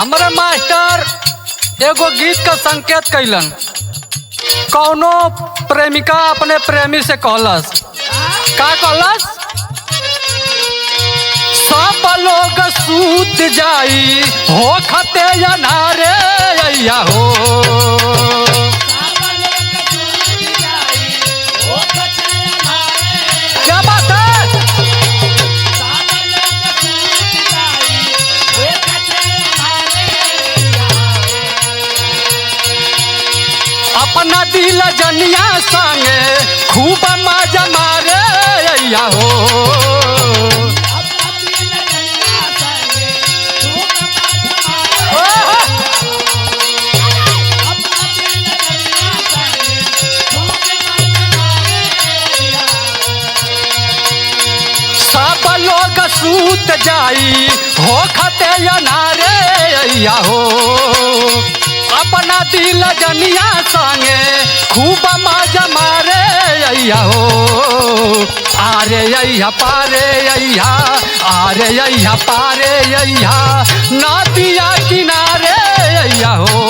हमारे मास्टर एगो गीत का संकेत कैलन। कौनो प्रेमिका अपने प्रेमी से कहलस, का कहलस? सब लोग सूत जाई हो खते अनारे अय्या हो। क्या बात है? अपना दिल जनिया संगे खूब मजा मारे अय्या हो। सब लोग सूत जाई हो खते अनारे अय्या हो। अपना दिल जनिया संगे खूब मजा मारे अय्या हो। आरे अय्या पारे अय्या, आरे अय्या पारे अय्या, नदिया किनारे अय्या हो।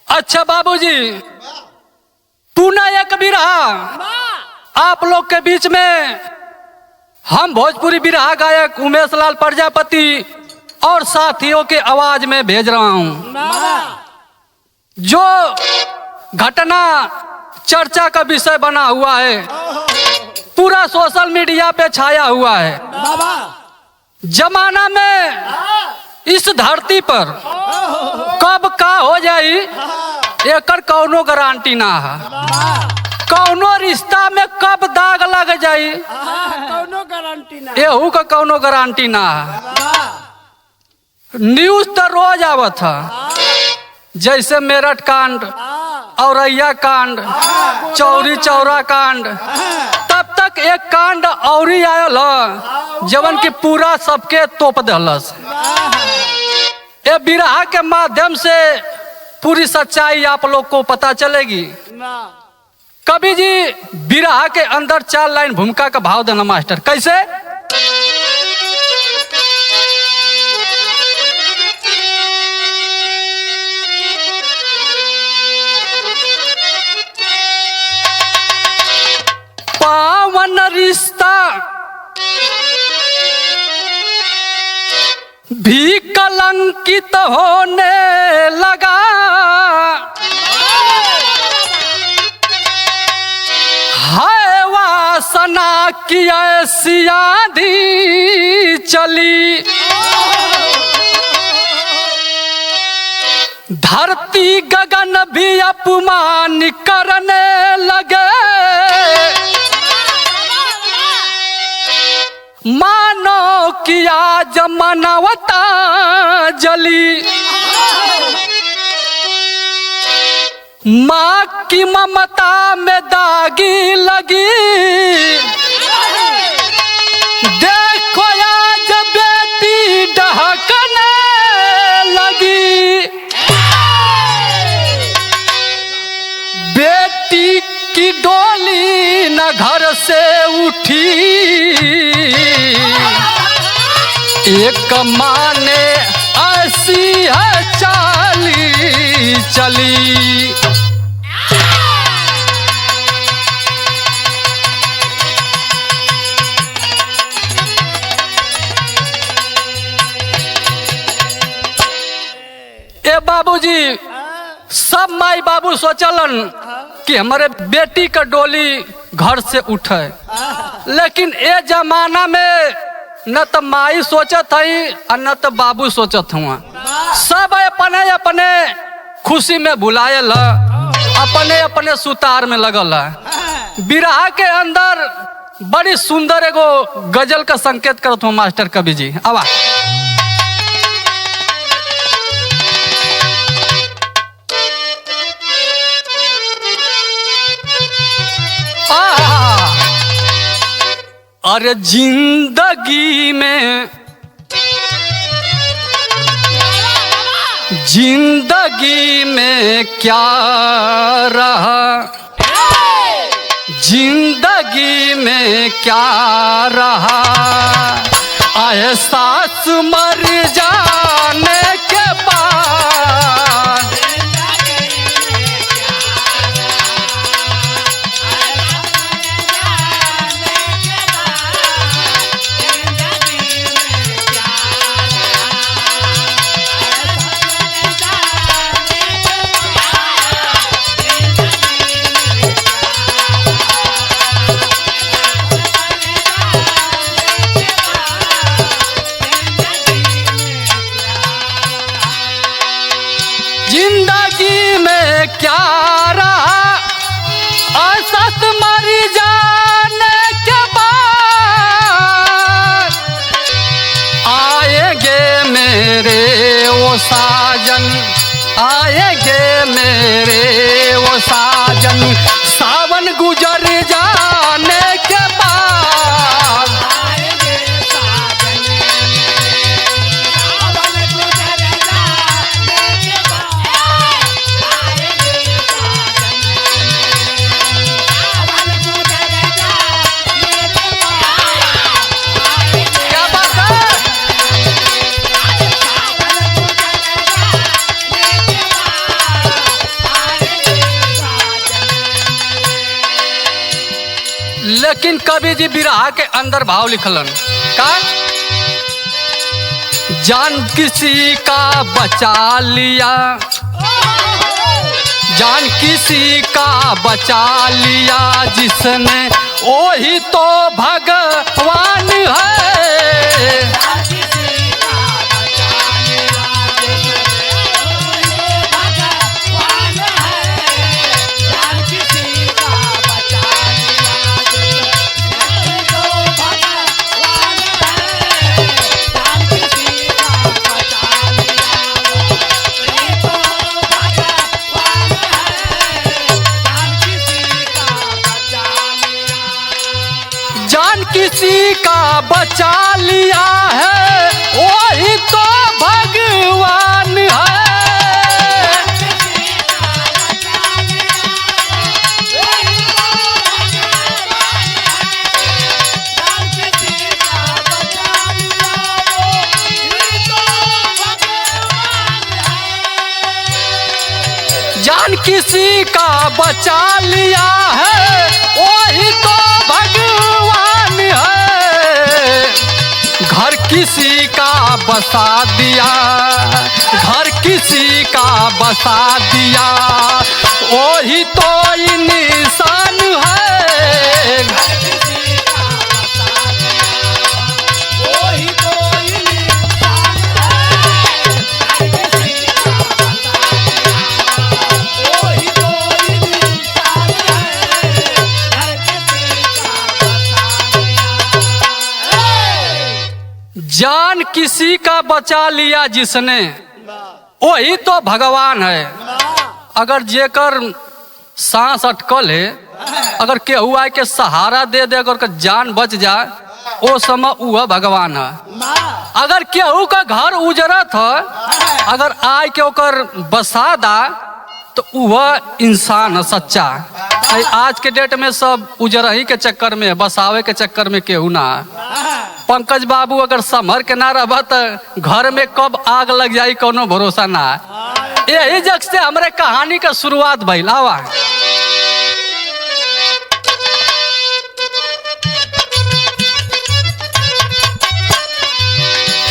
अच्छा बाबूजी, तू ना एक बिरहा आप लोग के बीच में हम भोजपुरी बिरहा गायक उमेश लाल प्रजापति और साथियों के आवाज में भेज रहा हूं। जो घटना चर्चा का विषय बना हुआ है, पूरा सोशल मीडिया पे छाया हुआ है। जमाना में इस धरती पर कब का हो जाई एकर कौनो गारंटी ना है। कौनो रिश्ता में कब दाग लग जाई कौनो गारंटी ना, एहू का कौनो गारंटी ना है। न्यूज तो रोज आवत है, जैसे मेरठ कांड, औरैया कांड, चौरी चौरा कांड। तब तक एक कांड औरी आयल है जवन की पूरा सबके तोप दहलस। ये बिरहा के माध्यम से पूरी सच्चाई आप लोग को पता चलेगी। कवि जी बिरहा के अंदर 4 लाइन भूमिका का भाव देना मास्टर, कैसे? पावन रिश्ता भी कलंकित होने लगा, है वासना की ऐसी आंधी चली। धरती गगन भी अपमान करने लगे, मानो कि आज मानवता जली। माँ की ममता में दागी लगी, देखो आज बेटी डहकने लगी। बेटी की डोली न घर से उठी, एक माँ ने ऐसी है चाली चली। बाबूजी सब माई बाबू सोचलन कि हमारे बेटी का डोली घर से उठे, लेकिन ए जमाना में न तो माई सोचत हई और न तो बाबू सोचत हुआ। सब अपने अपने खुशी में भुलायल, अपने अपने सुतार में लगल है। बिरहा के अंदर बड़ी सुंदर एगो गजल का संकेत करत हूँ मास्टर कवि जी। आवा अरे जिंदगी में क्या रहा, जिंदगी में क्या रहा, एहसास मर जाने के बाद। जिंदगी में क्या रहा, एहसास मर जाने के बाद। आएंगे मेरे वो साजन, आएंगे मेरे वो साजन, सावन गुजर जाने के बाद। लेकिन कवि जी बिरहा के अंदर भाव लिखलन का, जान किसी का बचा लिया, जान किसी का बचा लिया जिसने, वही तो भगवान है। जान किसी का बचा लिया है, वही तो भगवान है। जान किसी का बचा लिया है, वही तो भगवान है। घर किसी का बसा दिया, घर किसी का बसा दिया, वही तो इंसान है। जान किसी का बचा लिया जिसने, वही तो भगवान है। अगर जेकर सांस अटकल है, अगर केहू आए के सहारा दे दे, अगर जान बच जाए, वो समय वह भगवान है। अगर केहू का घर उजरत है, अगर आए के ओकर बसा दा, तो वह इंसान है सच्चा। आज के डेट में सब उजरही के चक्कर में, बसावे के चक्कर में केहू ना। पंकज बाबू अगर संभर के ना रह तो घर में कब आग लग जाई कोनो भरोसा ना। यही जग से हमरे कहानी का शुरुआत भइल। आवा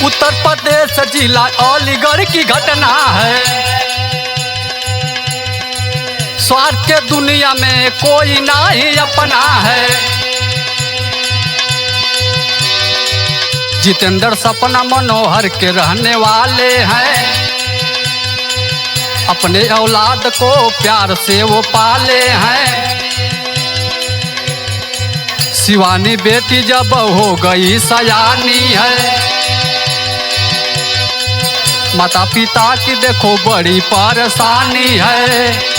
उत्तर प्रदेश जिला अलीगढ़ की घटना है। स्वार्थ के दुनिया में कोई ना ही अपना है। जितेंद्र सपना मनोहर के रहने वाले हैं। अपने औलाद को प्यार से वो पाले हैं। शिवानी बेटी जब हो गई सयानी है। माता पिता की देखो बड़ी परेशानी है।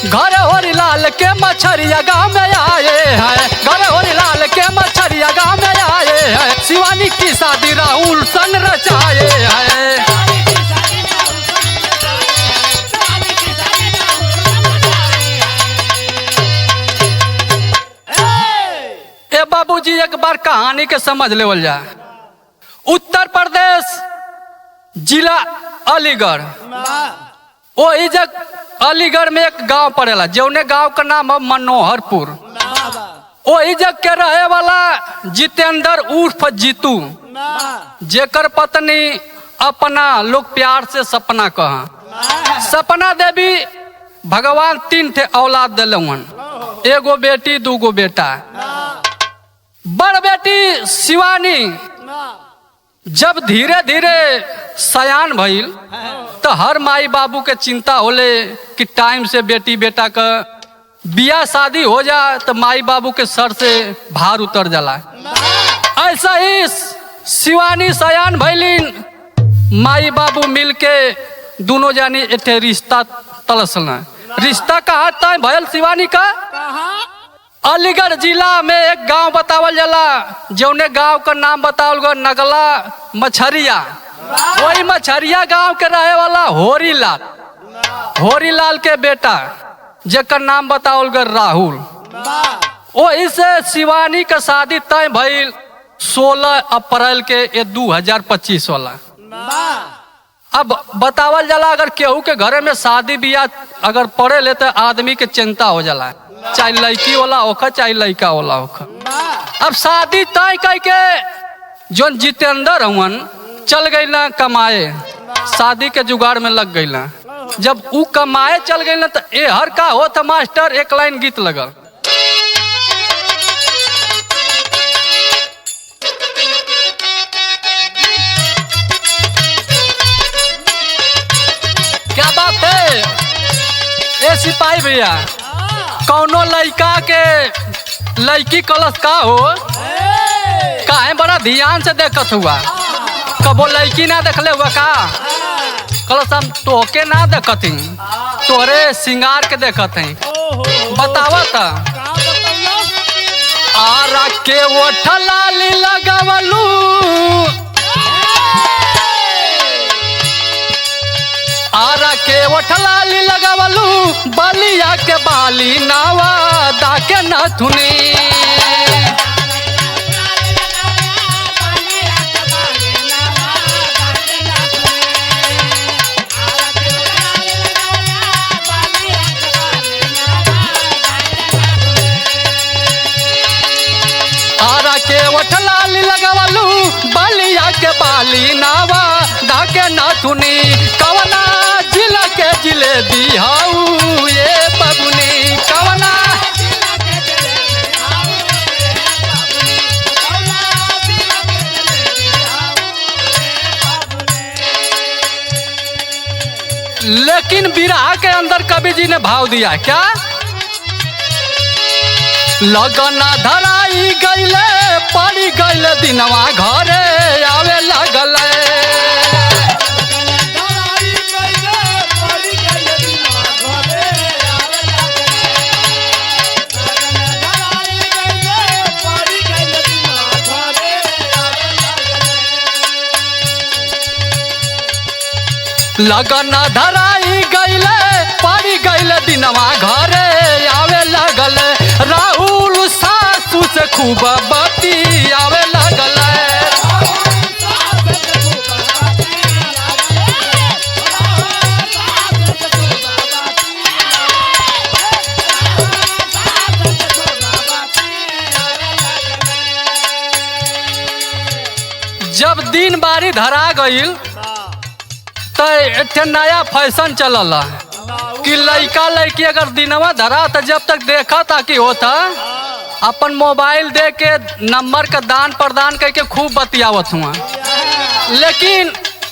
घर होरीलाल के मछरिया गांव में आए हैं। घर होरीलाल के मछरिया गांव में आए हैं। शिवानी की शादी राहुल संग रचाए हैं। ए बाबूजी एक बार कहानी के समझ लेवल जाए। उत्तर प्रदेश जिला अलीगढ़, वही जग अलीगढ़ में एक गांव पड़ेला जौने गांव का नाम है मनोहरपुर। वही जग के रहे वाला जितेंद्र उर्फ जीतू, जेकर पत्नी अपना लोग प्यार से सपना कहा। सपना देवी भगवान 3 ठे औलाद दिलवन, एगो बेटी दूगो बेटा। बड़ बेटी शिवानी जब धीरे धीरे सयान भइल तो हर माई बाबू के चिंता होले कि टाइम से बेटी बेटा का बियाह शादी हो जाए तो माई बाबू के सर से भार उतर जाला। ऐसा ही शिवानी सयान भइलिन। माई बाबू मिल के दोनों जानी एक रिश्ता तलसना। रिश्ता कहाँ तय भयल शिवानी का? अलीगढ़ जिला में एक गांव बतावल जाला जौने गांव का नाम बतावल गया नगला मछरिया। वही मछरिया गांव के रहे वाला होरीलाल, होरीलाल के बेटा जेकर नाम बतावल गया राहुल। वही से शिवानी का शादी तय भइल 16 अप्रैल के 2025 वाला। अब बतावल जाला अगर केहू के घरे में शादी बियाह अगर पड़े ले तो आदमी के चिंता हो जाला, चाहे लड़की वाला होखा चाहे लड़का वाला होखा। अब शादी तय करके जोन जितेंद्र हवन चल गई ना कमाए, शादी के जुगाड़ में लग गई ना। जब ऊ कमाए चल गई ना तो ए हर का हो था मास्टर एक लाइन गीत लगल। क्या बात है ए सिपाही भैया, कौनो लड़का के लड़की कलश का हो काहे बड़ा ध्यान से देखत हुआ। कबो लड़की ना देखले हुआ का कलश हम तोहके ना देखती, तोरे सिंगार के देखत हैं। बतावत आरा के ओठ लाली लगावलू, आरा के ओठ लाली लगावलू, बलिया के बाली नावा दाके नथुनी। आरा के ओठ लाली लगावलू, बलिया के बाली नावा दाके नथुनी। कवना जिला के जिलेबी हाउ ये बबुनी, कवना लेकिन बिरहा के अंदर कवि जी ने भाव दिया क्या? लगना धराई गईले पड़ी गईले दिनवा घरे आवे लगले। लगन धराई गईले पड़ी गईले दिनवा घरे आवे लगले। राहुल सासू से खूब बाती आवे लगले। जब दिन बारी धरा गईल तो एक नया फैशन चलल कि लड़का लड़की अगर दिनवा धरा तो जब तक देखा था कि होता अपन मोबाइल दे के नंबर का दान प्रदान करके खूब बतियावत हुआ। लेकिन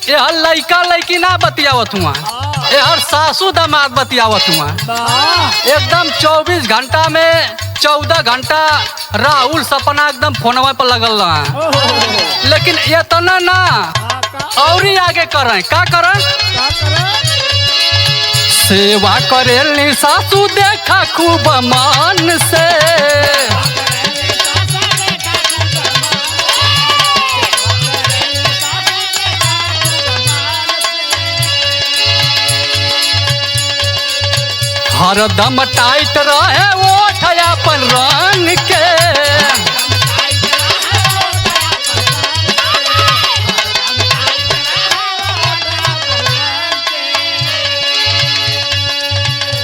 यह लड़का लड़की ना बतियावत हुआ, यह सासू दामाद बतियावत हुआ। एकदम 24 घंटा में 14 घंटा राहुल सपना एकदम फोनवा पर लगल रहा। लेकिन इतना ना और ही आगे करें का करें, सेवा करेली सासू देखा खूब मान से। हरदम टाइट रहे ओठ अपन रंग के।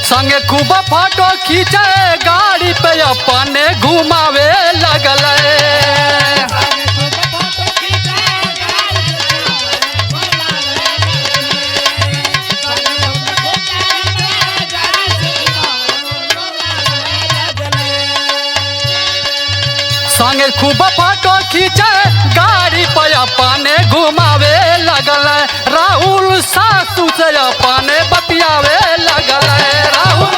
संगे खूब फोटो खींचे गाड़ी पे अपने घुमावे लगल। संगे खूब फोटो खींचे गाड़ी पे अपने घुमावे लगल। राहुल सासू से अपने बतियावे लगल। राहुल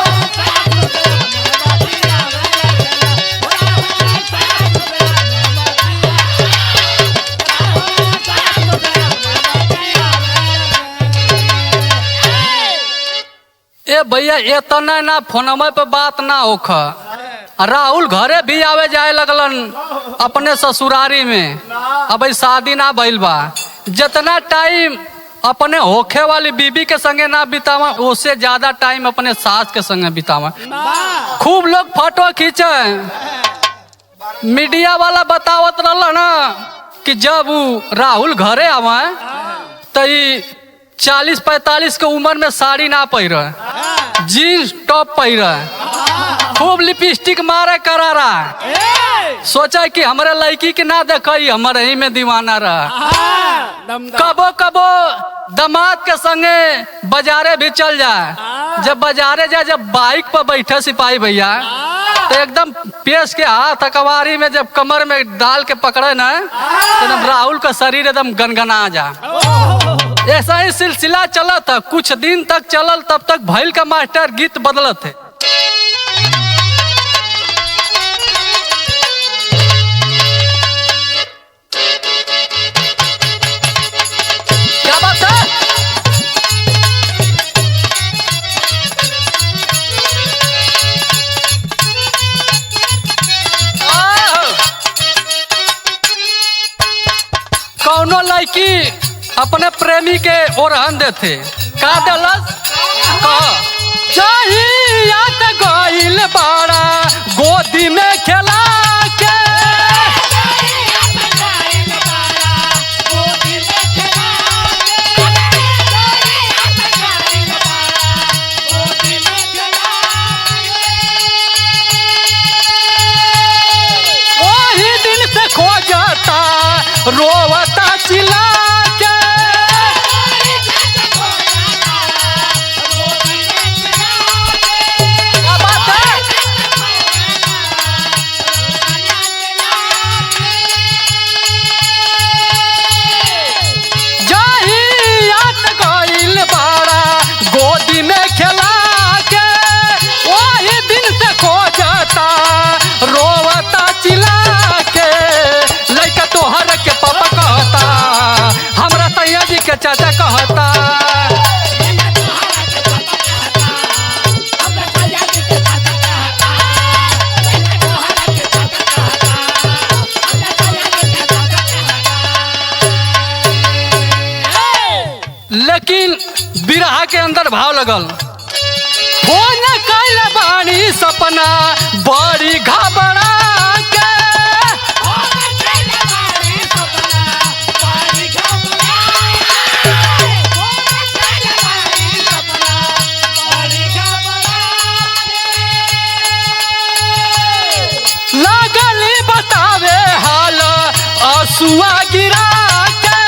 ए भैया इतना ना फोनमा पे बात ना होख। राहुल घरे भी आवे जाए लगलन अपने ससुरारी में। अब शादी ना भइल बा, जितना टाइम अपने होखे वाली बीबी के संगे ना बितावा उससे ज्यादा टाइम अपने सास के संगे बितावा। खूब लोग फोटो खींचे। मीडिया वाला बतावत रहल ना कि जब राहुल घरे आवा तो 40-45 के उम्र में साड़ी ना पहिरे, जीन्स टॉप पहिरे, खूब लिपस्टिक मारे करारा। सोचा कि हमारे लड़की के ना देखई हमारे ही में दीवाना रहा। कबो कबो दामाद के संगे बाजारे भी चल जाए। जब बाजारे जाए जब बाइक पर बैठे सिपाही भैया तो एकदम पेश के हाथ अकबारी में जब कमर में डाल के पकड़े ना तो राहुल का शरीर एकदम गनगना जा। ऐसा ही सिलसिला चला था, कुछ दिन तक चलल। तब तक भैल का मास्टर गीत बदलत है। क्या बात है? कौनो लड़की अपने प्रेमी के ओरहन देते का दलस चाहिए गईल बाड़ा गोदी में खेला के। वही दिन से खोजता रोवता चिल्ला के। गोदी में खेला के वही दिन से खोजता रोवता चिल्ला के। लड़का तोहर के पापा कहता हमरा सैया जी के चाचा कहता। लेकिन बिरहा के अंदर भाव लगल। फोन कैल बानी सपना बड़ी घबरा के। लगली बतावे हाल आंसुआ गिरा के।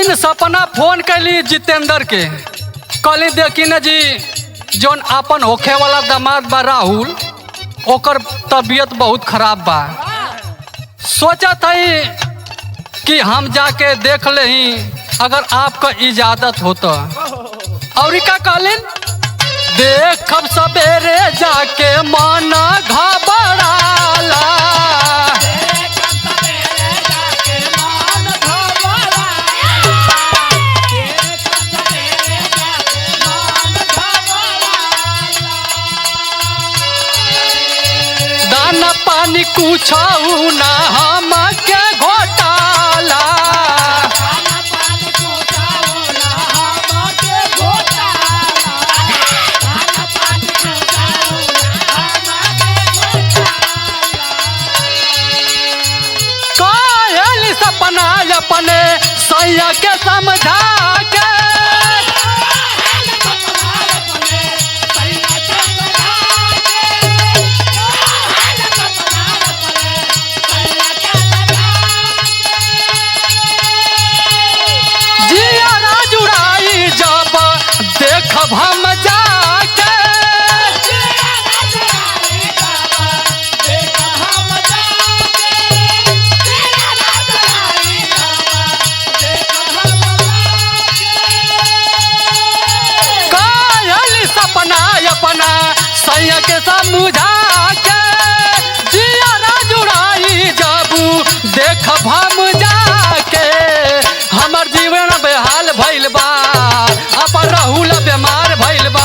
दिन सपना फोन कैली जितेंद्र के, कहली देखी न जी जौन अपन होखे वाला दामाद बा राहुल, ओकर तबीयत बहुत खराब बा। सोचा थी कि हम जाके देख लेही अगर आपका इजाजत हो तो। और का कहलिन, देखब सवेरे जाके मन घबराला। दाना पानी कुछ ना हम के घोटाला। कहली सपना अपने सैया के समझा के, देखब हम जाके। कहली सपना अपना सैया के समझा के, जिया जुड़ाई जाबू देखब हम जाके। हमर जीवन बेहाल भइल बा, अपन राहुल बीमार भइल बा।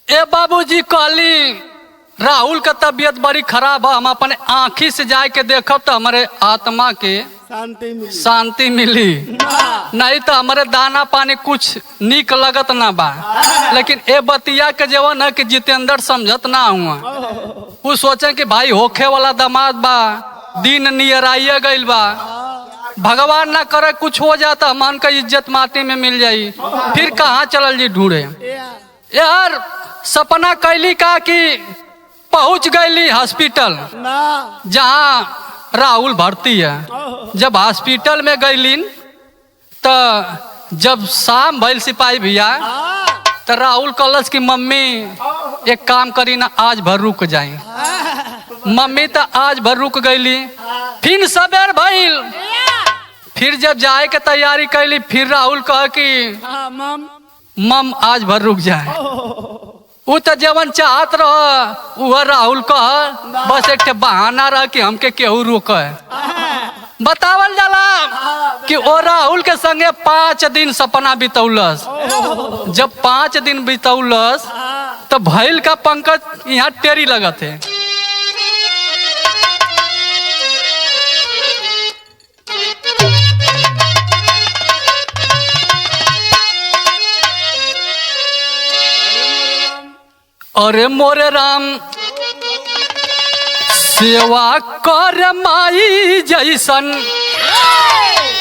ए बाबूजी कहली राहुल का तबीयत बड़ी खराब है, हम अपने आँखी से जाए के देखब तो हमारे आत्मा के शांति मिली। नहीं तो हमारे दाना पानी कुछ निक लगत ना बा। लेकिन ए बतिया के जवन है कि जितेंद्र समझत ना हुआ। वो सोचे कि भाई होखे वाला दामाद बा, दिन नियर आइए गइल बा, भगवान ना करे कुछ हो जाता मन का इज्जत माटी में मिल जाई, फिर कहाँ चलल जी ढूंढे। यार सपना कैली का कि पहुंच गईली हॉस्पिटल जहाँ राहुल भर्ती है। जब हॉस्पिटल में गईलीन तो जब शाम भइल सिपाही भैया, तो राहुल कलश की मम्मी एक काम करी ना, आज भर रुक जाए। मम्मी तो आज भर रुक गईली। फिर सवेर भइल, फिर जब जाए के तैयारी कैली, फिर राहुल कह कि मम आज भर रुक जाए। वो तो जवन चाहत रह वह राहुल कह, बस एक बहाना रह कि हमके केहू रोके। बतावल जाला कि ओ राहुल के संगे 5 दिन सपना बितौलस। जब 5 दिन बितौलस तो भैल का पंकज यहाँ टेरी लगत है। अरे मोरे राम सेवा कर माई जैसन,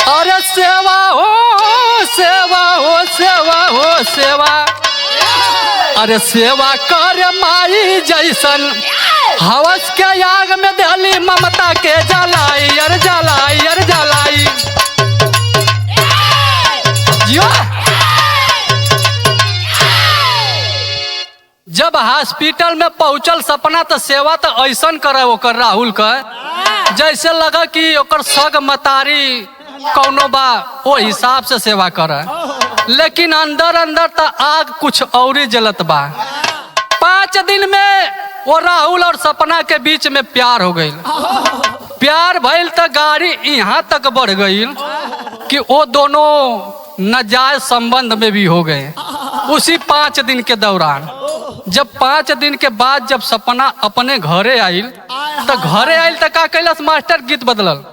अरे सेवा हो सेवा हो सेवा हो सेवा, अरे सेवा कर माई जैसन। हवस के आग में दहली ममता के जलाई, अरे जलाई अरे जलाई जियो। जब हॉस्पिटल में पहुंचल सपना तो सेवा तो ऐसन करे ओकर राहुल का, जैसे लगा कि ओकर सग मतारी कौनो बा वो हिसाब से सेवा करे। लेकिन अंदर अंदर तो आग कुछ और ही जलत बा। 5 दिन में वो राहुल और सपना के बीच में प्यार हो गई। प्यार भइल तो गाड़ी यहाँ तक बढ़ गई कि वो दोनों नाजायज संबंध में भी हो गए उसी 5 दिन के दौरान। जब 5 दिन के बाद जब सपना अपने घरे आइल तो घरे आइल तो का कैलस मास्टर गीत बदलल।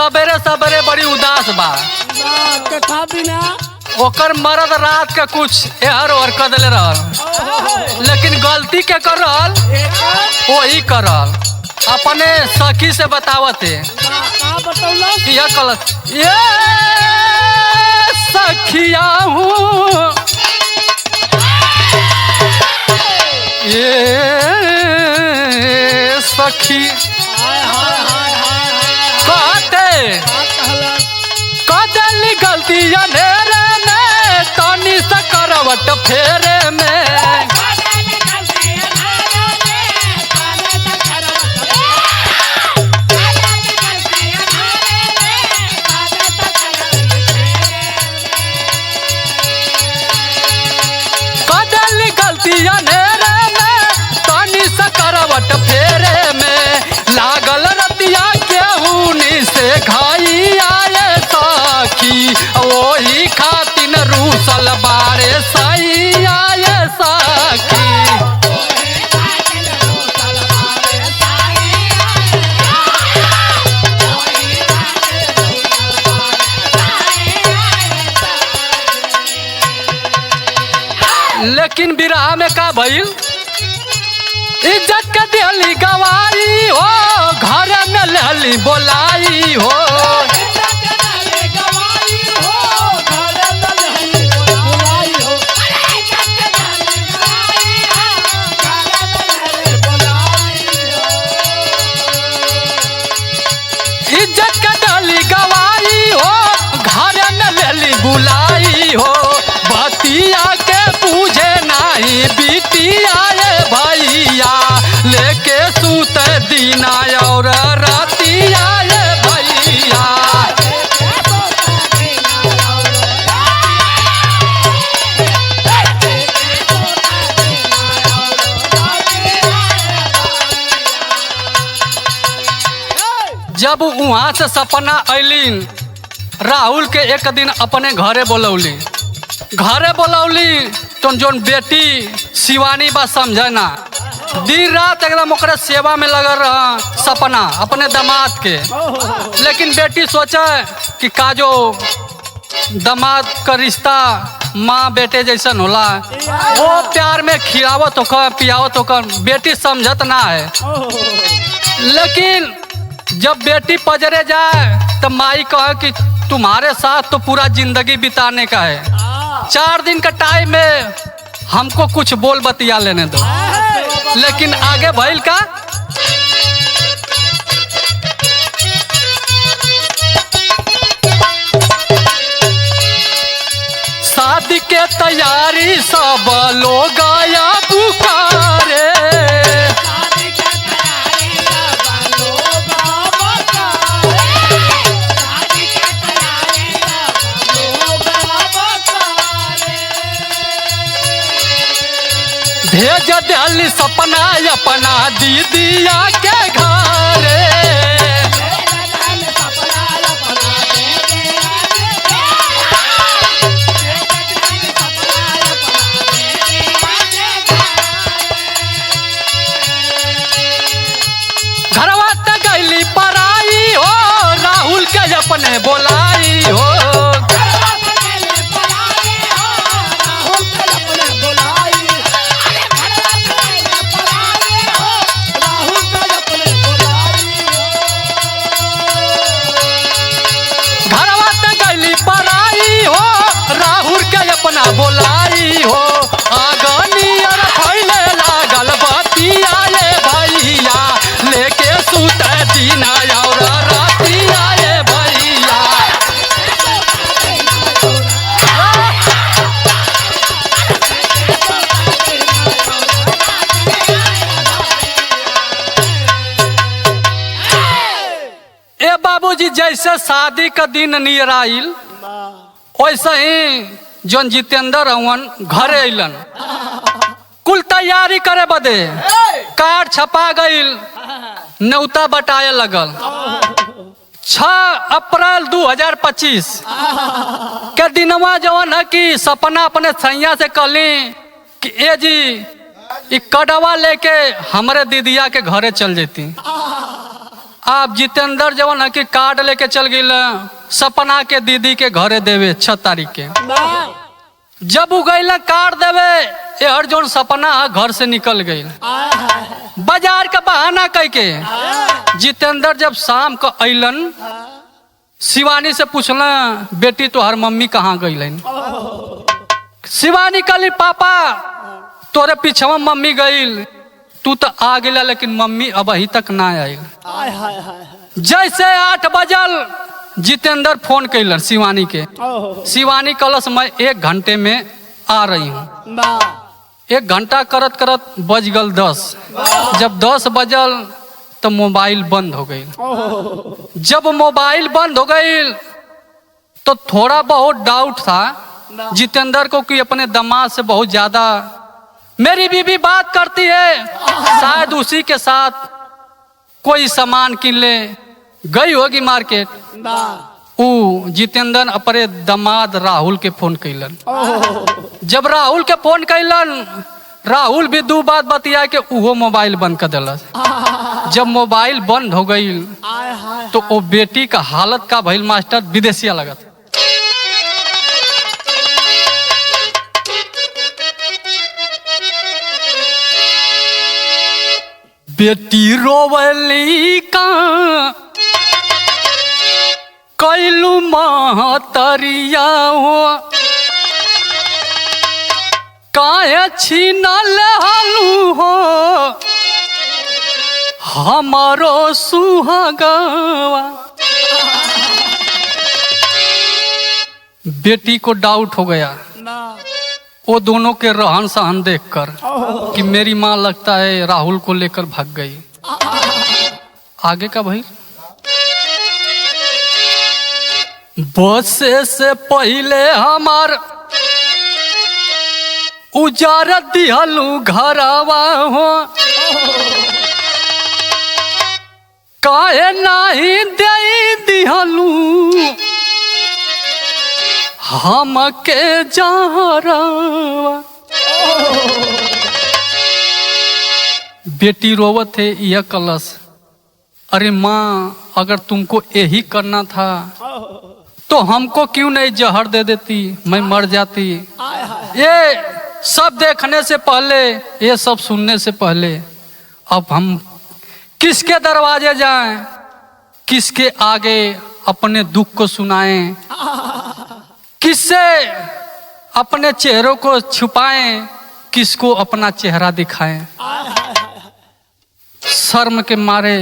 सबेरे सबेरे बड़ी उदास बा। के खा बिना ओकर मर्द रात के कुछ एहर ओहर कर देले रहल, लेकिन गलती के करल वही करल। अपने सखी से बतावते का बतौला यह गलत ये सखिया हूँ ये सखी हाय हाय हाय हाय कहते कदली गलती अंधेरे में तनी से करवट फेरे में। कदली गलती अंधेरे में तनी से करवट फेरे में लागल रतिया केहूनी से घाई आए सखी वही खातिन रूसल बारे सही आए सखी। लेकिन बिरहा में का भइल इज्जत के दिली गवाई हो घर में लहली बोलाई हो। इज्जत के दिली गवाई हो घर में लहली बुलाई हो। बतिया के पूछे नाही बिटिया ये भैया लेके सूत दीना और रातिया ये भैया। जब वहां से सपना अलिन राहुल के एक दिन अपने घरे बोलौली तो जोन बेटी शिवानी बा समझे ना दिन रात एकदम ओकरे सेवा में लगल रहा सपना अपने दामाद के। लेकिन बेटी सोचे कि काजो दामाद का रिश्ता माँ बेटे जैसन होला वो प्यार में खिलावत होकर पियावत होकर बेटी समझत ना है। लेकिन जब बेटी पजरे जाए तो माई कहे कि तुम्हारे साथ तो पूरा जिंदगी बिताने का है, 4 दिन का टाइम में हमको कुछ बोल बतिया लेने दो। लेकिन आगे भइल का शादी के तैयारी सब लोग आया पुकारे। भेज दिली सपना अपना दीदिया के घरे। घरवा तक गईली पराई हो राहुल के अपने बोलाई हो। बोलाई हो आगनी और फैले लागल बतिया ये भैया लेके सूत दीना और रातिया ये भैया। ए बाबूजी जैसे शादी का दिन नियर आइल वैसे ही जोन जितेंद्र हवन घरे अलन कुल तैयारी करे बदे कार्ड छपा गईल न्योता बटाए लगल। 6 अप्रैल 2025 के दिनवा जवन है कि सपना अपने सैया से कहली कि ए जी कड़वा लेके हमारे दीदिया के घरे चल जेती। आप जितेंद्र जवन है कि कार्ड लेके चल गई सपना के दीदी के घरे देवे 6 तारीख के। जब उ गई कार्ड देवे एहर जोन सपना घर से निकल गई बाजार का बहाना कह के। जितेंद्र जब शाम को अलन शिवानी से पूछला बेटी तोहर मम्मी कहाँ गई। शिवानी कहली पापा तोरे पीछे मम्मी गई, तू तो आ गया लेकिन मम्मी अब अभी तक ना आई। जैसे 8 बजल जितेंद्र फोन कैलन शिवानी के। शिवानी कलश मैं 1 घंटे में आ रही हूँ। 1 घंटा करत करत बज गल 10। जब 10 बजल तो मोबाइल बंद हो गई। जब मोबाइल बंद हो गई तो थोड़ा बहुत डाउट था जितेंद्र को कि अपने दामाद से बहुत ज्यादा मेरी बीवी बात करती है, शायद उसी के साथ कोई सामान किन ले गई होगी मार्केट। जितेंद्र अपने दामाद राहुल के फोन कैलन। जब राहुल के फोन कैलन राहुल भी 2 बात बतिया के उहो मोबाइल बंद कर दिल। जब मोबाइल बंद हो गई तो वो बेटी का हालत का भइल मास्टर विदेशिया लगत। बेटी रोवली का कैलू महतरिया हो काहे छीनल हालू हो हमारो सुहागवा। बेटी को डाउट हो गया वो दोनों के रहन सहन देखकर कि मेरी माँ लगता है राहुल को लेकर भाग गई। आगे का भाई बसे से पहले हमार उजार दिहलू घरवा हो काहे नहीं दे दिहलू हमके जहरवा। बेटी रोवत है यह कलश, अरे माँ अगर तुमको यही करना था तो हमको क्यों नहीं जहर दे देती, मैं मर जाती। ये सब देखने से पहले ये सब सुनने से पहले अब हम किसके दरवाजे जाएं, किसके आगे अपने दुख को सुनाएं, किससे अपने चेहरों को छुपाएं, किसको अपना चेहरा दिखाएं। शर्म के मारे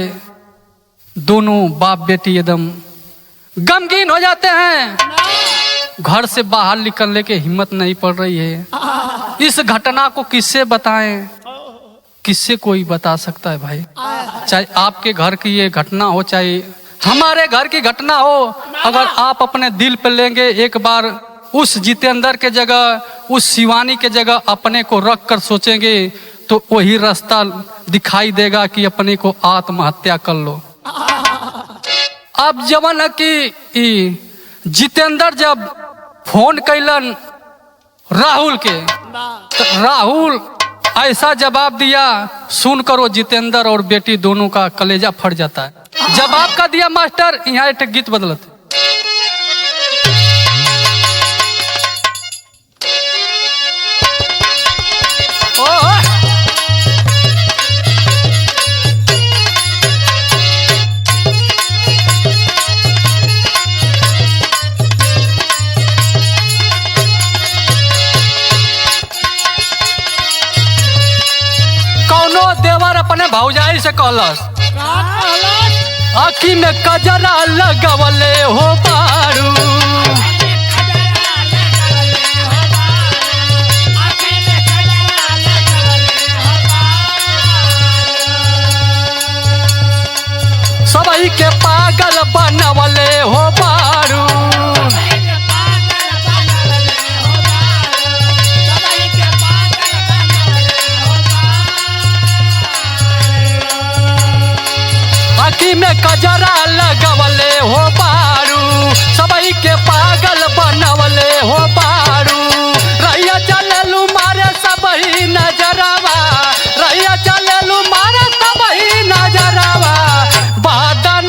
दोनों बाप बेटी एकदम गमगीन हो जाते हैं। घर से बाहर निकलने की हिम्मत नहीं पड़ रही है। इस घटना को किससे बताएं, किससे कोई बता सकता है भाई। चाहे आपके घर की ये घटना हो चाहे हमारे घर की घटना हो, अगर आप अपने दिल पे लेंगे एक बार उस जितेंद्र के जगह उस शिवानी के जगह अपने को रख कर सोचेंगे तो वही रास्ता दिखाई देगा कि अपने को आत्महत्या कर लो। अब जवन है कि जितेंद्र जब फोन कैलन राहुल के तो राहुल ऐसा जवाब दिया सुनकर वो जितेंद्र और बेटी दोनों का कलेजा फट जाता है। जवाब का दिया मास्टर, यहाँ एक गीत बदलत। देवर अपने भौजाई से कहलस आखी में कजरा लगवले हो बारू, सबई के पागल बनवले हो बारू। आखी में कजरा लगवले हो बारू, सबई के पागल बनवले हो बारू। रैया चललू मारे सबही नजरवा, रैया चललू मारे सबही नजरवा। बादा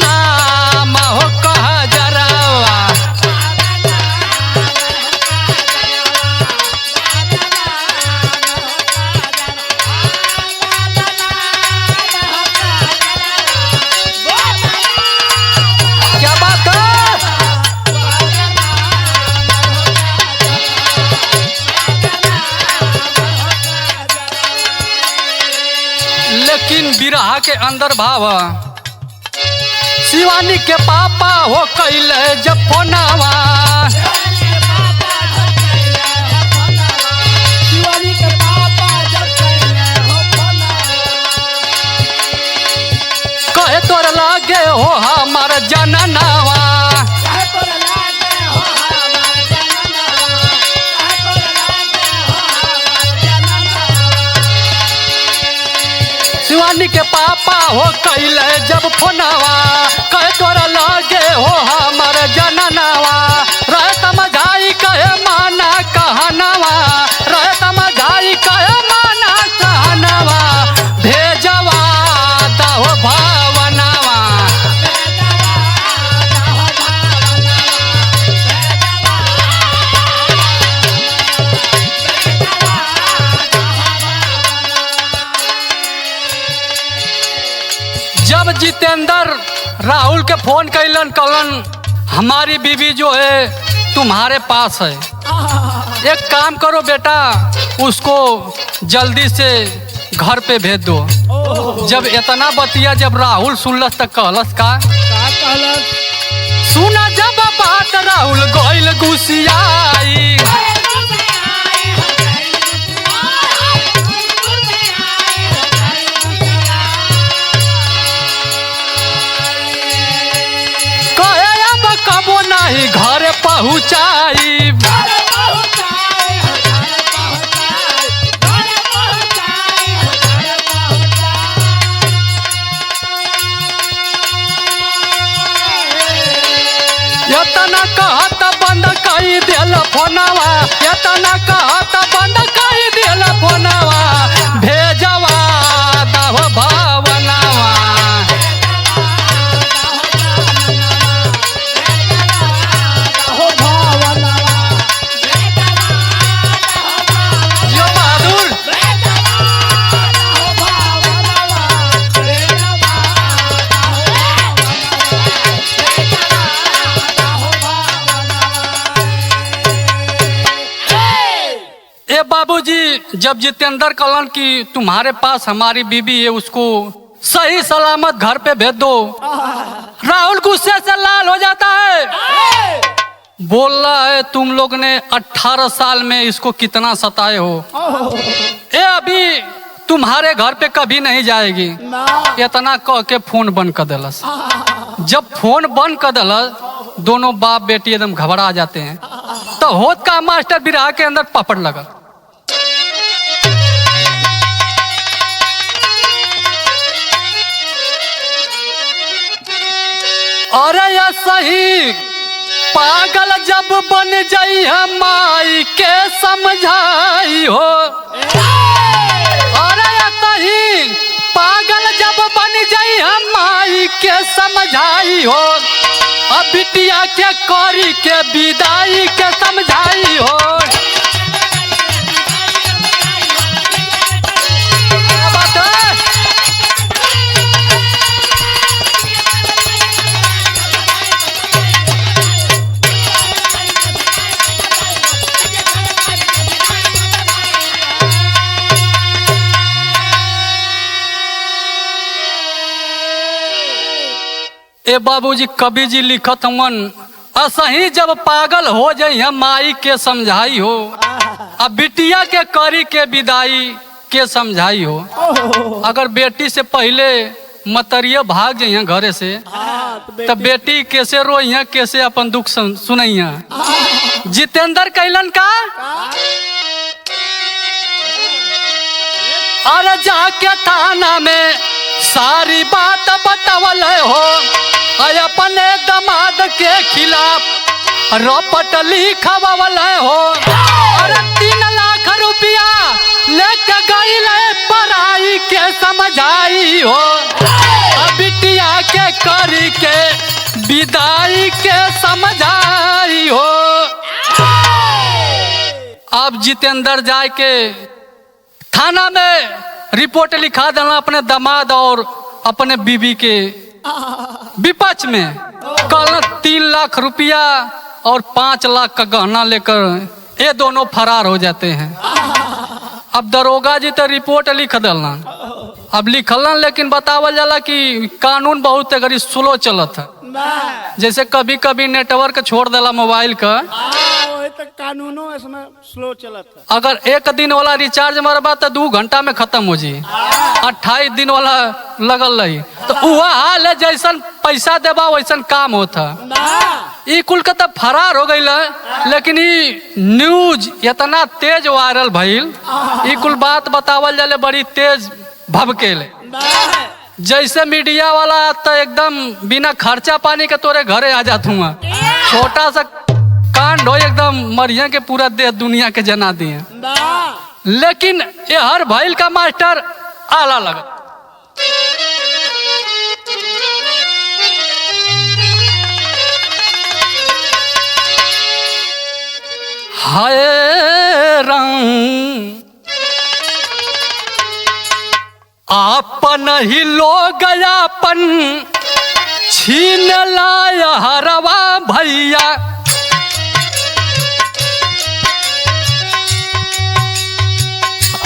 लेकिन बिरहा के अंदर भाव शिवानी के पापा हो कैले जब फोनावा, शिवानी के पापा जब कैले हो फोना, कहे तोर लागे हो हमार जननावा, कहे तोर लागे हो हमार जननावा, कहे तोर लागे हो हमार जननावा। शिवानी के पापा हो कैले जब फोनावा, कहे तोरा लागे हो हमार जननावा, रहे समझाई कहे माना कहनावा, रहे समझाई कहे माना कहनावा, भेजवा दहो भावनावा, जब जितेंद्र राहुल के फोन कैलन कहलन हमारी बीवी जो है तुम्हारे पास है, एक काम करो बेटा उसको जल्दी से घर पे भेज दो। जब इतना बतिया जब राहुल सुनलस तक कहलस का कहलस, सुना जब बात राहुल गोइल गुसियाई, कहे अब कबो नहीं घर पहुँचाई, यतना कहत बंद कई दिल फोनवा, यतना कहत बंद कई दिल फोनवा, भेजवा दह भावनावा, हो भावनावा, जियो बहादुर। हो भावनावा, ए बाबूजी जब जितेंद्र कहलन कि तुम्हारे पास हमारी बीबी है उसको सही सलामत घर पे भेज दो, राहुल गुस्से से लाल हो जाता है, बोल रहा है तुम लोग ने 18 साल में इसको कितना सताए हो, ये अभी तुम्हारे घर पे कभी नहीं जाएगी। ना इतना कह के फोन बंद कर दिलस। जब फोन बंद कर दिलस दोनों बाप बेटी एकदम घबरा जाते हैं। तो होत का मास्टर बिरहा के अंदर पपड़ लगा। अरे या सही पागल जब बन जाई है माई के समझाई हो, अरे या सही पागल जब बन जाई है माई के समझाई हो, अब बिटिया के कौरी के विदाई के समझाई हो। क्या बात है? ए बाबूजी कवि जी लिखत मन असही जब पागल हो जाई हम माई के समझाई हो, अब बिटिया के करी के विदाई के समझाई हो। अगर बेटी से पहले मतरिया भाग जाइए घरे से तब बेटी कैसे रोइया कैसे अपन दुख सुनैया। जितेंद्र कैलन का अरे जाके थाना में सारी बात बतावल हो, अपने दामाद के खिलाफ रपट लिखवावल हो। अरे 3 लाख रुपया लेके गईल पराई के समझाई हो, बिटिया के करी के विदाई के समझाई हो। अब जितेंद्र जाए के थाना में रिपोर्ट लिखा देना अपने दामाद और अपने बीबी के विपक्ष में। कल 3 लाख रुपया और 5 लाख का गहना लेकर ये दोनों फरार हो जाते हैं। अब दरोगा जी तो रिपोर्ट लिख देना अब लिखल लेकिन बतावल जाला कि कानून बहुत अगर स्लो चलत है। ना जैसे कभी कभी नेटवर्क छोड़ देला मोबाइल का, वही तो कानूनो इसमें स्लो चलत है। अगर एक दिन वाला रिचार्ज मरबा तो 2 घंटा में खत्म हो जी। 28 दिन वाला लगल रही तो वह हाल है, जैसन पैसा देबा वैसन काम होता। ना ई कुल के तो फरार हो गई, लेकिन ई न्यूज इतना तेज वायरल भइल, ई कुल बात बतावल जाले बड़ी तेज भभकेले। ना जैसे मीडिया वाला तो एकदम बिना खर्चा पानी के तोरे घरे आ जात हुआ, छोटा सा कांड हो एकदम मरिया के पूरा देश दुनिया के जना दिए। ना लेकिन ये हर भइल का मास्टर आला लगा। हाय रंग आपन ही लोग अपन छीन लाया हरवा भैया,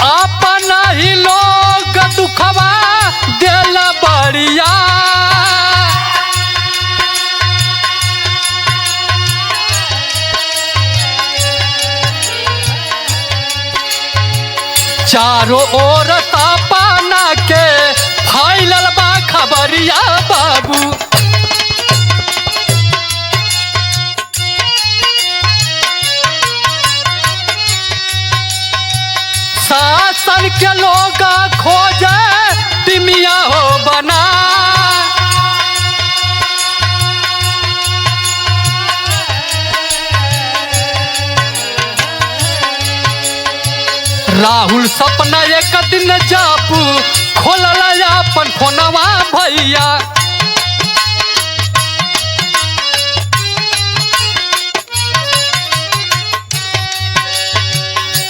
अपन ही लोग दुखवा दिल बढ़िया। चारों ओर तापाना के फैलल बा खबरिया बाबू, शासन के लोग खोजे टिमिया हो बना। राहुल सपना एक दिन जापू खोलला अपन फोनवा भैया,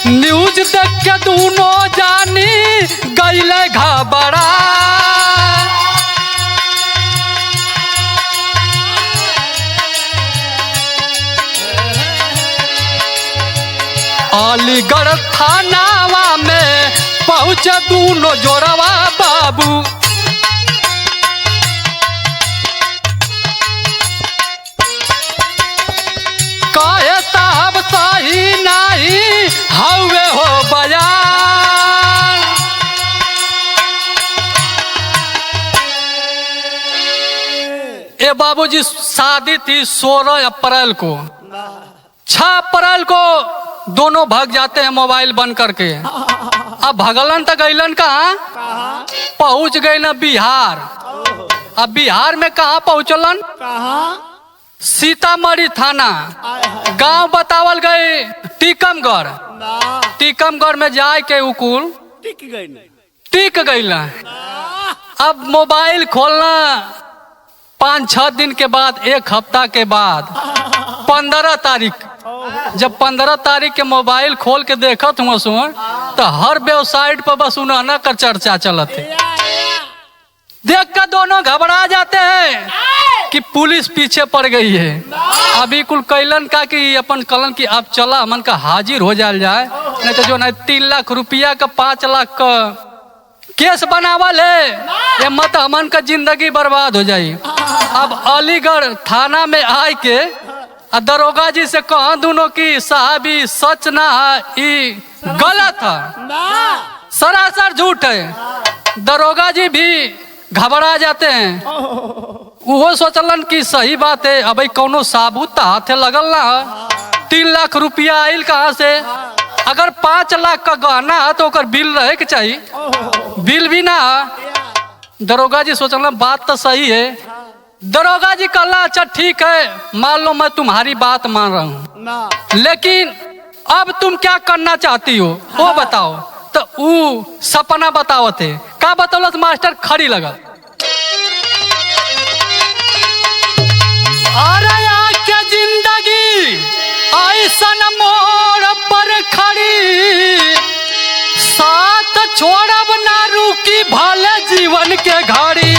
न्यूज देख के दोनों जानी गईले घबरा। अलीगढ़ थानावा में पहुंचे दोनों जोड़वा बाबू, कहे साहब सही नहीं हवे हो बयान। ए बाबूजी शादी थी 16 अप्रैल को, 6 अप्रैल को दोनों भाग जाते हैं मोबाइल बंद करके। अब भगलन तो गईलन कहाँ, पहुंच गए ना बिहार। अब बिहार में कहाँ पहुंचलन, कहाँ सीतामढ़ी थाना, गांव बतावल गए टीकमगढ़। ना टीकमगढ़ में जाए के उकुल टिक गई नहीं। टिक गईला। अब मोबाइल खोलना 5-6 दिन के बाद, 1 हफ्ता के बाद 15 तारीख, जब 15 तारीख के मोबाइल खोल के देखत हुआ सुन तो हर वेबसाइट पर बस उन्हें का चर्चा चलत है। देख कर दोनों घबरा जाते हैं कि पुलिस पीछे पड़ गई है। अभी कुल कैलन का कि अपन कलन की अब चला हमन का हाजिर हो जाए, नहीं तो जो नहीं 3 लाख रुपया का 5 लाख का केस बनावल है, ये मत हमन का जिंदगी बर्बाद हो जाई। अब अलीगढ़ थाना में आए के दरोगा जी से कहा दोनों की साहबी सच ना है, ये गलत है, सरासर झूठ है। दरोगा जी भी घबरा जाते हैं, वो सोचलन कि सही बात है, अब कौनो साबुत हाथे लगल ना है। 3 लाख रुपया आयल कहाँ से, अगर 5 लाख का गहना है तो ओकर बिल रहे के चाहिए, बिल भी ना है। दरोगा जी सोचलन बात तो सही है। दरोगा जी कहला अच्छा ठीक है, मान लो मैं तुम्हारी बात मान रहा हूँ, लेकिन अब तुम क्या करना चाहती हो वो बताओ। तो वो सपना बताओ थे, का बतौलत मास्टर खड़ी लगा। अरे आके जिंदगी ऐसन मोड़ पर खड़ी, साथ छोड़ब ना रुकी भले जीवन के घड़ी।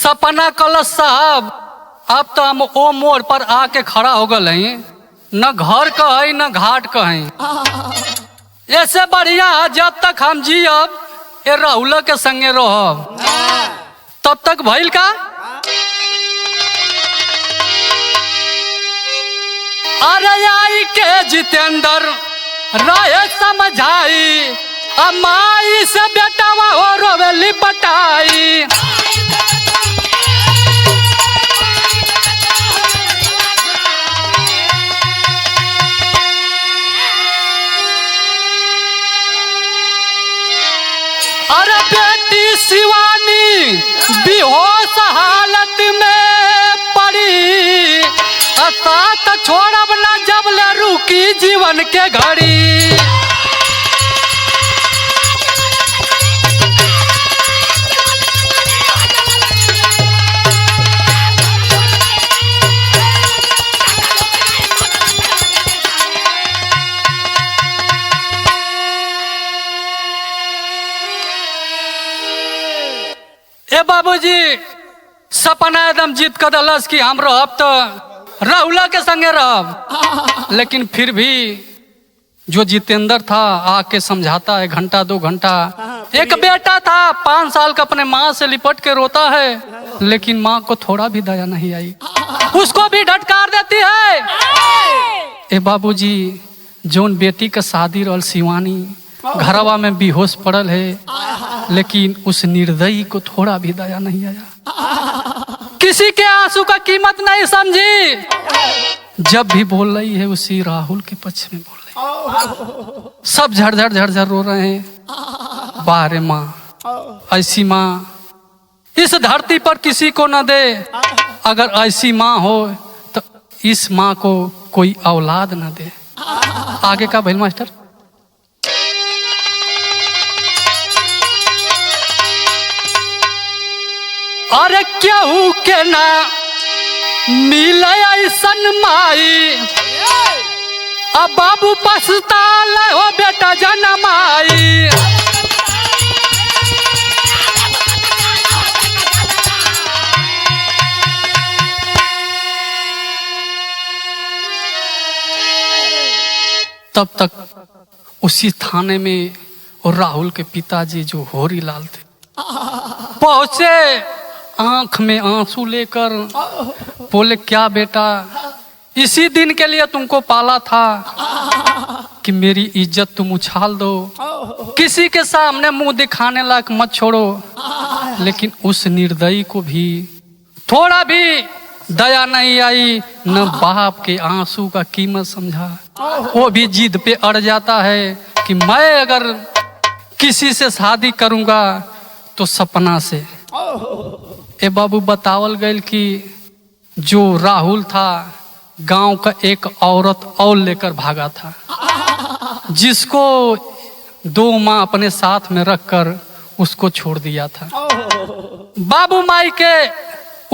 सपना कलश साहब अब तो हम ओ मोड़ पर आके खड़ा हो गए हैं, न घर कहीं न घाट कहीं। ऐसे बढ़िया जब तक हम जियब ए राहुल के संगे रहब तब तक भइल का। अरे आई के जितेंद्र रहे समझाई, अमाई से बेटा हो रोवेली पटाई। अरे बेटी शिवानी बेहोश हालत में पड़ी, साथ छोड़ब ना जब ले रुकी जीवन के घड़ी। ए बाबूजी सपना एकदम जीत कर दलस कि हम रहब तो राहुल के संगे रहब, लेकिन फिर भी जो जितेंद्र था आके समझाता है घंटा 2 घंटा। एक बेटा था 5 साल का अपने माँ से लिपट के रोता है, लेकिन माँ को थोड़ा भी दया नहीं आई, उसको भी ढटकार देती है। ए बाबूजी जोन बेटी का शादी रहल शिवानी घरवा में बेहोश पड़ल है, लेकिन उस निर्दयी को थोड़ा भी दया नहीं आया, किसी के आंसू का कीमत नहीं समझी। जब भी बोल रही है उसी राहुल के पक्ष में बोल रही, सब झरझर झरझर रो रहे हैं। बारे माँ ऐसी माँ इस धरती पर किसी को न दे, अगर ऐसी माँ हो तो इस माँ को कोई औलाद न दे। आगे का भैल मास्टर। अरे केहू के ना मिले ऐसन माई, अब बाबू पछताल हो बेटा जनमाई। तब तक उसी थाने में और राहुल के पिताजी जो होरी लाल थे पहुंचे, आंख में आंसू लेकर बोले क्या बेटा इसी दिन के लिए तुमको पाला था कि मेरी इज्जत तुम उछाल दो, किसी के सामने मुंह दिखाने लायक मत छोड़ो। लेकिन उस निर्दयी को भी थोड़ा भी दया नहीं आई, न बाप के आंसू का कीमत समझा। वो भी जिद पे अड़ जाता है कि मैं अगर किसी से शादी करूंगा तो सपना से। ए बाबू बतावल गयल कि जो राहुल था गांव का एक औरत और लेकर भागा था, जिसको 2 माँ अपने साथ में रखकर उसको छोड़ दिया था। बाबू माई के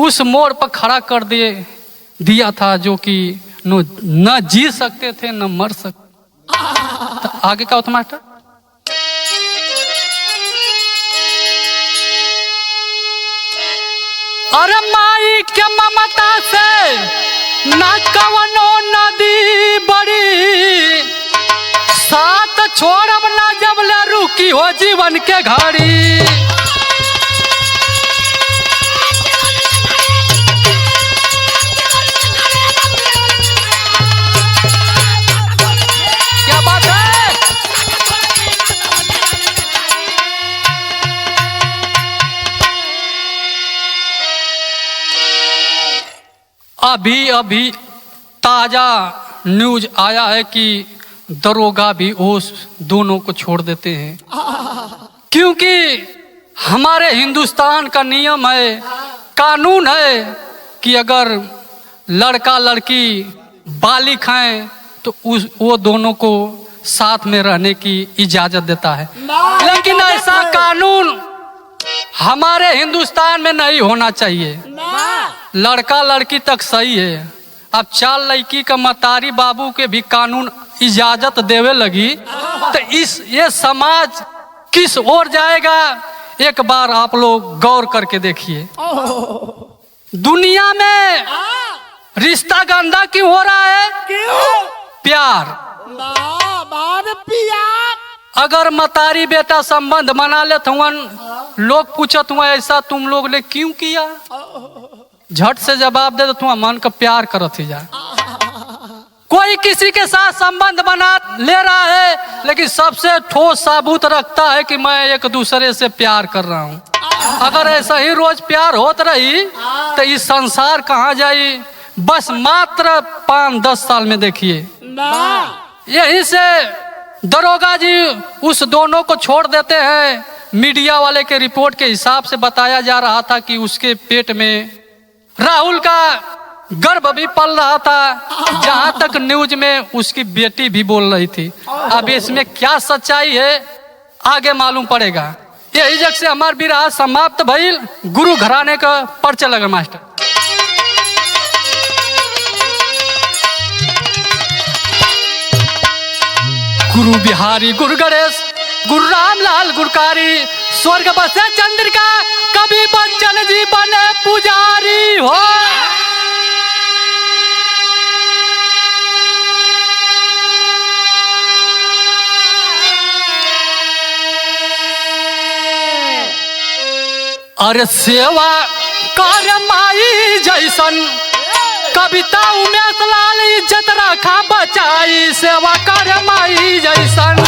उस मोड़ पर खड़ा कर दिया था, जो कि न जी सकते थे न मर सकते। तो आगे का होता मास्टर। अरे माई के ममता से ना कवनो नदी बड़ी, साथ छोड़ब ना जब ले रुकी हो जीवन के घड़ी। क्या बात है। अभी अभी ताजा न्यूज आया है कि दरोगा भी उस दोनों को छोड़ देते हैं, क्योंकि हमारे हिंदुस्तान का नियम है, कानून है कि अगर लड़का लड़की बालिग हैं तो वो दोनों को साथ में रहने की इजाजत देता है। लेकिन ऐसा कानून हमारे हिंदुस्तान में नहीं होना चाहिए। लड़का लड़की तक सही है, अब 4 लड़की का मतारी बाबू के भी कानून इजाजत देवे लगी तो ये समाज किस ओर जाएगा एक बार आप लोग गौर करके देखिए, दुनिया में रिश्ता गंदा क्यों हो रहा है? क्यों? प्यार। बार पिया अगर मतारी बेटा संबंध बना लेत हुवन, लोग पूछत हुआ ऐसा तुम लोग ने क्यों किया, झट से जवाब दे देते हुआ मन का प्यार करत ही जा। कोई किसी के साथ संबंध बना ले रहा है, लेकिन सबसे ठोस साबूत रखता है कि मैं एक दूसरे से प्यार कर रहा हूँ। अगर ऐसा ही रोज प्यार होत रही तो इस संसार कहाँ जाई? बस मात्र 5-10 साल में देखिए। यहीं से दरोगा जी उस दोनों को छोड़ देते हैं। मीडिया वाले के रिपोर्ट के हिसाब से बताया जा रहा था कि उसके पेट में राहुल का गर्भ भी पल रहा था, जहां तक न्यूज में उसकी बेटी भी बोल रही थी। अब इसमें क्या सच्चाई है आगे मालूम पड़ेगा। यही जग से हमार विराह समाप्त भइल। गुरु घराने का पर्चा लगा मास्टर। गुरु बिहारी, गुरु गणेश, गुरु रामलाल गुरकारी, स्वर्ग बसे चंद्रिका, कभी बच्चन जी बने पुजारी हो। अरे सेवा कर माई जैसन, कविता उमेश लाल इज्जत रखा बचाई, सेवा कर माई जैसन।